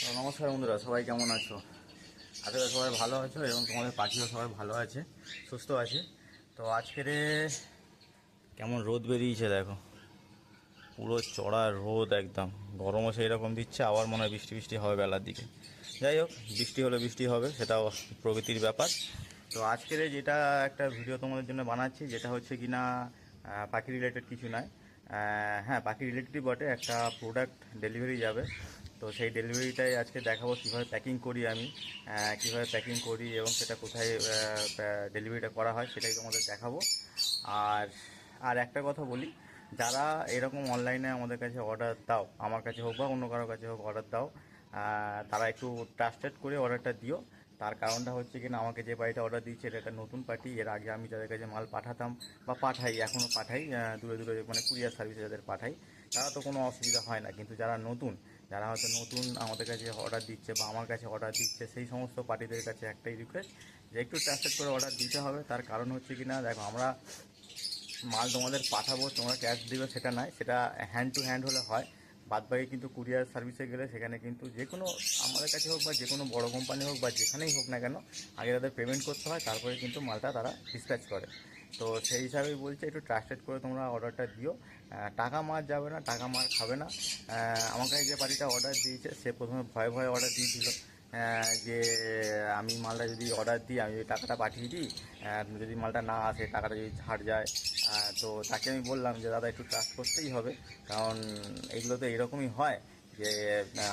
তো নমস্কার বন্ধুরা, সবাই কেমন আছো? আশা করি সবাই ভালো আছো এবং তোমাদের পাখিও সবাই ভালো আছে, সুস্থ আছে। তো আজকের কেমন রোদ বেরিয়েছে দেখো, পুরো চড়া রোদ, একদম গরমও সেই রকম দিচ্ছে। আবার মনে হয় বৃষ্টি বৃষ্টি হবে বেলার দিকে। যাই হোক, বৃষ্টি হলে বৃষ্টি হবে, সেটাও প্রকৃতির ব্যাপার। তো আজকের যেটা একটা ভিডিও তোমাদের জন্য বানাচ্ছি, যেটা হচ্ছে কি না পাখি রিলেটেড কিছু নয়। হ্যাঁ, পাখি রিলেটেডই বটে। একটা প্রোডাক্ট ডেলিভারি যাবে, তো সেই ডেলিভারিটাই আজকে দেখাবো কীভাবে প্যাকিং করি আমি, কীভাবে প্যাকিং করি এবং সেটা কোথায় ডেলিভারিটা করা হয় সেটাই তোমাদের দেখাবো। আর আর একটা কথা বলি, যারা এরকম অনলাইনে আমাদের কাছে অর্ডার দাও, আমার কাছে হোক বা অন্য কারোর কাছে হোক অর্ডার দাও, তারা একটু ট্রাস্টেড করে অর্ডারটা দিও। তার কারণটা হচ্ছে কিনা, আমাকে যে পার্টিটা অর্ডার দিচ্ছে এটা একটা নতুন পার্টি। এর আগে আমি যাদের কাছে মাল পাঠাতাম বা পাঠাই, এখনও পাঠাই, দূরে দূরে মানে কুরিয়ার সার্ভিসে যাদের পাঠাই, তারা তো কোনো অসুবিধা হয় না। কিন্তু যারা নতুন, যারা হয়তো নতুন আমাদের কাছে অর্ডার দিচ্ছে বা আমার কাছে অর্ডার দিচ্ছে, সেই সমস্ত পার্টিদের কাছে একটাই রিকোয়েস্ট, যে একটু ট্রাস্টেড করে অর্ডার দিতে হবে। তার কারণ হচ্ছে কিনা, দেখো, আমরা মাল তোমাদের পাঠাবো, তোমরা ক্যাশ দেবে সেটা নয়, সেটা হ্যান্ড টু হ্যান্ড হলে হয়। বাদবাকি কিন্তু কুরিয়ার সার্ভিসে গেলে সেখানে কিন্তু যে কোনো, আমাদের কাছে হোক বা যে কোনো বড়ো কোম্পানি হোক বা যেখানেই হোক না কেন, আগে তাদের পেমেন্ট করতে হয়, তারপরে কিন্তু মালটা তারা ডিসপ্যাচ করে। তো সেই হিসাবেই বলছে, একটু ট্রাস্টেড করে তোমরা অর্ডারটা দিও। টাকা মার যাবে না, টাকা মার খাবে না। আমার কাছে যে পার্টিটা অর্ডার দিয়েছে, সে প্রথমে ভয়ে ভয়ে অর্ডার দিয়েছিল, যে আমি মালটা যদি অর্ডার দিই, আমি ওই টাকাটা পাঠিয়ে দিই, যদি মালটা না আসে, টাকাটা যদি ছাড় যায়। তো তাকে আমি বললাম যে দাদা, একটু ট্রাস্ট করতেই হবে, কারণ এগুলো তো এরকমই হয় যে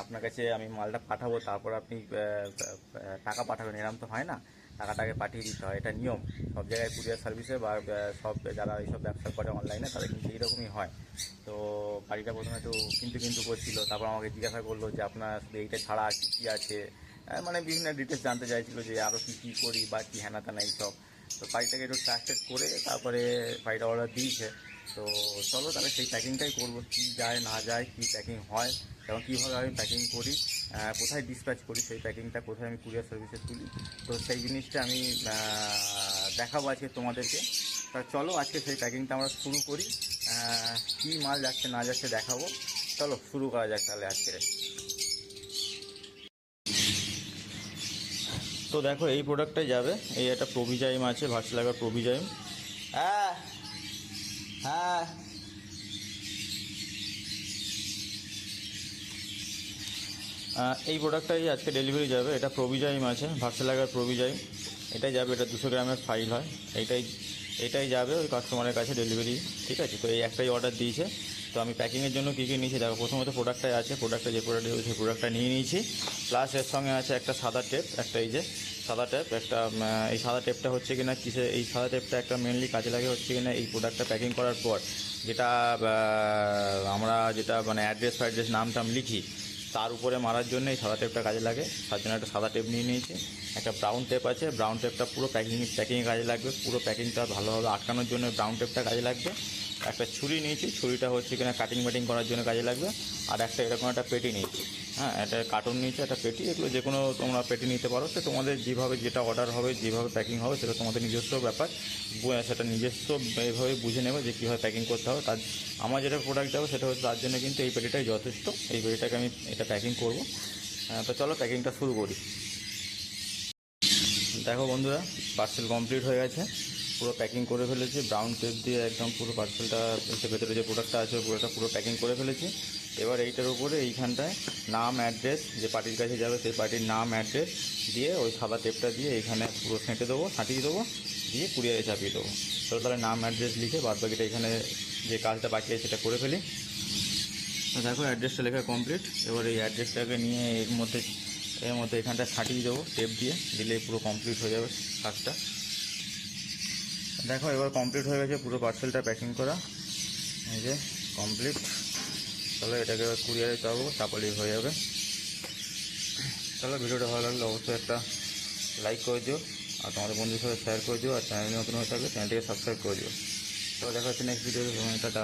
আপনার কাছে আমি মালটা পাঠাবো, তারপর আপনি টাকা পাঠাবেন, এরকম তো হয় না। টাকাটাকে পাঠিয়ে দিতে হয়, এটা নিয়ম সব জায়গায় কুরিয়ার সার্ভিসে বা সব যারা এইসব ব্যবসা করে অনলাইনে, তাদের কিন্তু এইরকমই হয়। তো বাড়িটা প্রথমে একটু কিন্তু করছিল, তারপর আমাকে জিজ্ঞাসা করলো যে আপনার শুধু এইটা ছাড়া আর কী কী আছে, মানে বিভিন্ন ডিটেলস জানতে চাইছিলো যে আরও কী কী করি বা কী হ্যানা ত্যানা এইসব। তো বাড়িটাকে একটু ট্রাস্টেড করে তারপরে বাড়িটা অর্ডার দিয়েছে। তো চলো তাহলে সেই প্যাকিংটাই করবো, কী যায় না যায়, কী প্যাকিং হয় এবং কীভাবে আমি প্যাকিং করি, কোথায় ডিসপ্যাচ করি, সেই প্যাকিংটা কোথায় আমি কুরিয়ার সার্ভিসে তুলি। তো সেই জিনিসটা আমি দেখাবো আজকে তোমাদেরকে। তা চলো আজকে সেই প্যাকিংটা আমরা শুরু করি। কী মাল যাচ্ছে না যাচ্ছে দেখাবো। চলো শুরু করা যাক তাহলে আজকে। তো দেখো, এই প্রোডাক্টটাই যাবে। এই একটা প্রোভিজাইম আছে, ভার্সিলাগার প্রোভিজাইম। হ্যাঁ, হ্যাঁ, এই প্রোডাক্টটাই আজকে ডেলিভারি যাবে। এটা প্রোভিজাইম আছে, ভার্সিলাগার প্রোভিজাইম। এটাই যাবে, এটা 200 গ্রামের ফাইল হয়। এটাই যাবে ওই কাস্টমারের কাছে ডেলিভারি। ঠিক আছে, তো এই একটাই অর্ডার দিয়েছে। তো আমি প্যাকিংয়ের জন্য কী কী নিয়েছি দেখো। প্রথমত প্রোডাক্টটাই আছে, প্রোডাক্টটা যে প্রোডাক্ট সেই প্রোডাক্টটা নিয়ে নিয়েছি। প্লাস এর সঙ্গে আছে একটা সাদা টেপ, একটা এই যে সাদা টেপ একটা। এই সাদা টেপটা হচ্ছে কিনা কিসে, এই সাদা টেপটা একটা মেনলি কাজে লাগে হচ্ছে কিনা এই প্রোডাক্টটা প্যাকিং করার পর যেটা আমরা যেটা মানে অ্যাড্রেস ফ্যাড্রেস নাম টাম লিখি, তার উপরে মারার জন্য এই সাদা টেপটা কাজে লাগে। তার জন্য একটা সাদা টেপ নিয়ে নিয়েছি। একটা ব্রাউন টেপ আছে, ব্রাউন টেপটা পুরো প্যাকিংয়ে কাজে লাগবে, পুরো প্যাকিংটা ভালোভাবে আটকানোর জন্য ব্রাউন টেপটা কাজে লাগবে। একটা ছুরি নিয়েছি, ছুরিটা হচ্ছে কিনা কাটিং ব্যাটিং করার জন্য কাজে লাগবে। আর একটা এরকম একটা পেটি নিয়েছি। হ্যাঁ, একটা কার্টুন নিয়েছি, একটা পেটি। এগুলো যে কোনো তোমরা পেটি নিতে পারো, সে তোমাদের যেভাবে যেটা অর্ডার হবে, যেভাবে প্যাকিং হবে, সেটা তোমাদের নিজস্ব ব্যাপার, সেটা নিজস্ব এইভাবে বুঝে নেবে যে কীভাবে প্যাকিং করতে হবে। তার আমার যেটা প্রোডাক্ট যাবে সেটা হচ্ছে, তার জন্য কিন্তু এই পেটিটাই যথেষ্ট। এই পেটিটাকে আমি এটা প্যাকিং করব। তো চলো প্যাকিংটা শুরু করি। দেখো বন্ধুরা, পার্সেল কমপ্লিট হয়ে গেছে, পুরো প্যাকিং করে ফেলেছি ব্রাউন টেপ দিয়ে, একদম পুরো পার্সেলটা ভেতরে যে প্রোডাক্টটা আছে পুরোটা পুরো প্যাকিং করে ফেলেছি। এবার এইটার উপরে এইখানটায় নাম অ্যাড্রেস, যে পার্টির কাছে যাবে সেই পার্টির নাম অ্যাড্রেস দিয়ে ওই সাদা টেপটা দিয়ে এইখানে পুরো সাঁটিয়ে দেবো, দিয়ে কুরিয়ারে চাপিয়ে দেবো। তো তাহলে নাম অ্যাড্রেস লিখে বাদবাকিটা এখানে যে কাজটা বাকি আছে সেটা করে ফেলি। তো দেখো, অ্যাড্রেসটা লেখা কমপ্লিট। এবার এই অ্যাড্রেসটাকে নিয়ে এর মধ্যে এখানটা ছাটিয়ে দেবো টেপ দিয়ে, দিলেই পুরো কমপ্লিট হয়ে যাবে কাজটা। দেখো এবার কমপ্লিট হয়ে গেছে পুরো পার্সেলটা প্যাকিং করা, এই যে কমপ্লিট। তাহলে এটাকে এবার কুরিয়ারে চাপালেই হয়ে যাবে। তাহলে ভিডিওটা ভালো লাগলে অবশ্যই একটা লাইক করে দিও, আর তোমাদের বন্ধুদের সাথে শেয়ার করে দিও, আর চ্যানেল নতুন হয়ে থাকলে চ্যানেলটিকে সাবস্ক্রাইব করে দিও। তো দেখা হচ্ছে নেক্সট ভিডিওতে। টাটা।